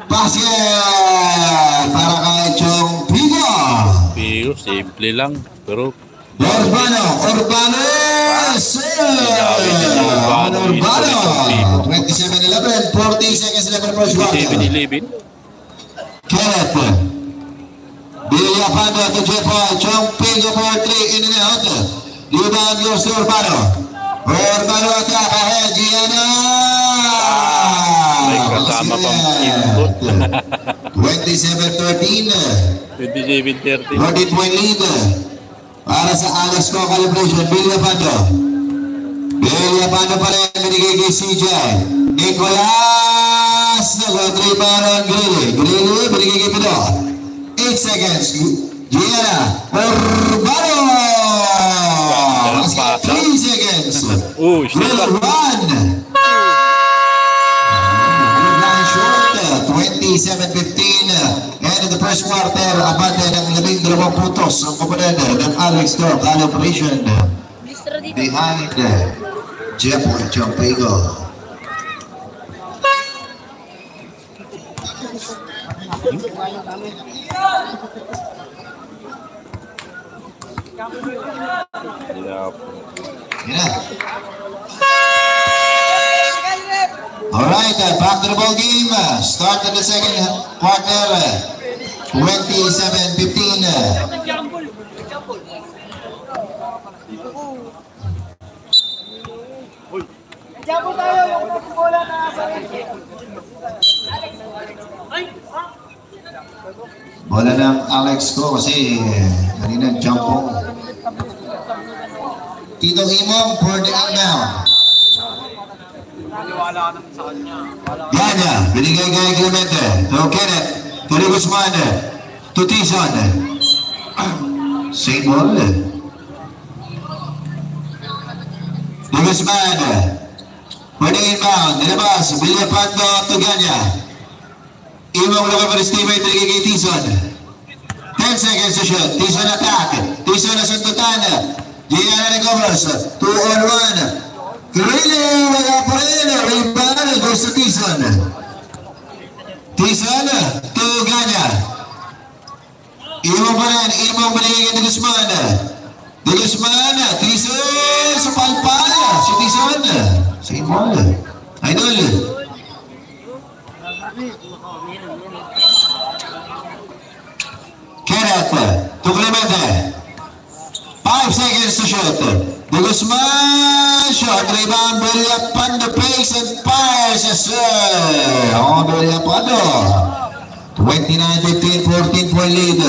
Basket para kay Chong Pigo. Pigo, simple lang. Pero Urbano 27-11, 40 seconds left in the first quarter. 27-11. Kenneth Villapando to Jeffoy. Chong Pigo for 3 in and out. Rebound goes to Urbano. Urbano attack ahead. Gianna. May kasama pang input. 27-13. 27-13. 14-point lead para sa Alex Co calibration. Villapando pa rin, binigay kay CJ Nicolas. Nag-rebound on Grilly, binigay kay Pido. 8 seconds. Gianna Urbano. 3 seconds. Grilly 1. 27-15, and in the first quarter, abante ng 12 puntos ang komunidad ng Alex Co calibration behind Jeffoy Chong Pigo. Alright, back to the ball game. Start in the second quarter. 27-15. Bola ng Alex Co kasi kanina jump ball. Tito Imong for the inbound. Ganya, binigay kay Clemente. To Kenneth, to Guzman, to Tison. Same ball. To Guzman. For the inbound, nilabas, Villapando to Ganya. Imong lugar para Steve, binigay kay Tison. 10 seconds to shoot. Tison attack. Tison na suntutan. Gianna recovers. 2 on 1. Grilly, wala pa rin. Rebound goes to Tison. Tison to Ganya. Imong pa rin. Imong binigay kay Guzman. Guzman. Tison sa palpal. Si Tison. Same ball. Idol. Kenneth to Clemente. 5 seconds to shoot. The Guzman shot, rebound, Villapando pace and fires, yes sir. Oh, Villapando. 29-15, 14-point lead.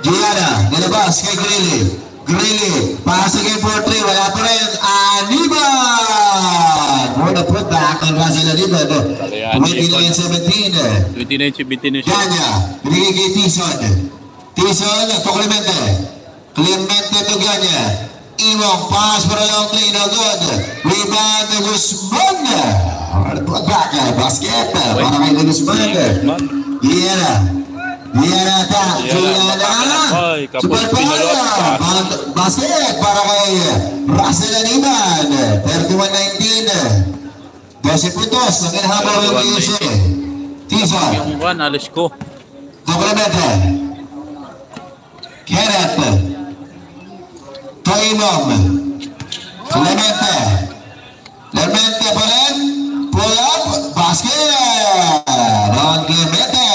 Gianna, nilabas kay Grilly. Grilly, pasa kay 4-3, wala pa rin. Aniban! For the putback on Russell Aniban. 29-17. 29-17 siya. Ganya, binigay kay Tison. Tison, to Clemente. Clemente to Ganya. Imong pass para long 3, no good. Rebound to Guzman. Putback, basket. Para kay Guzman. Gianna. Gianna attack. Gianna. Super pala. Basket para kay Russell Aniban. 31-19. 12 puntos. Ang inhabang yung PUC. Tison. Yung 1, Alex Co. Clemente. Kenneth. To Imong. Clemente. Clemente pa rin. Pull up. Basket. Don Clemente.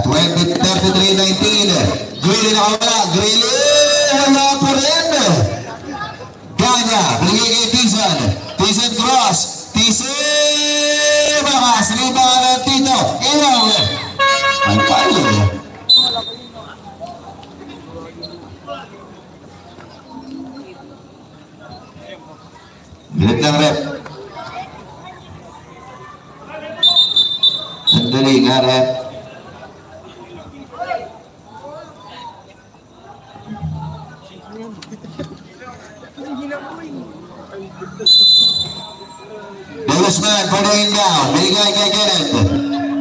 33-19. Grilly nakawala. Grilly. Wala pa rin. Ganya. Binigay kay Tison. Tison cross. Tison. Bakas. Rebound Tito. Imong. Ang palo. Bilit ng rep. Sandali nga rep. Guzman for the inbound. Binigay kay Kenneth.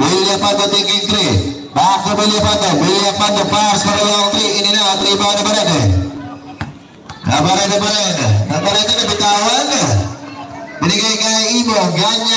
Villapando taking 3. Back to Villapando. Villapando pass for the long 3. In and out. Rebound na ba rin? Nabarada na bitawan. Binigay kay Imong. Ganya.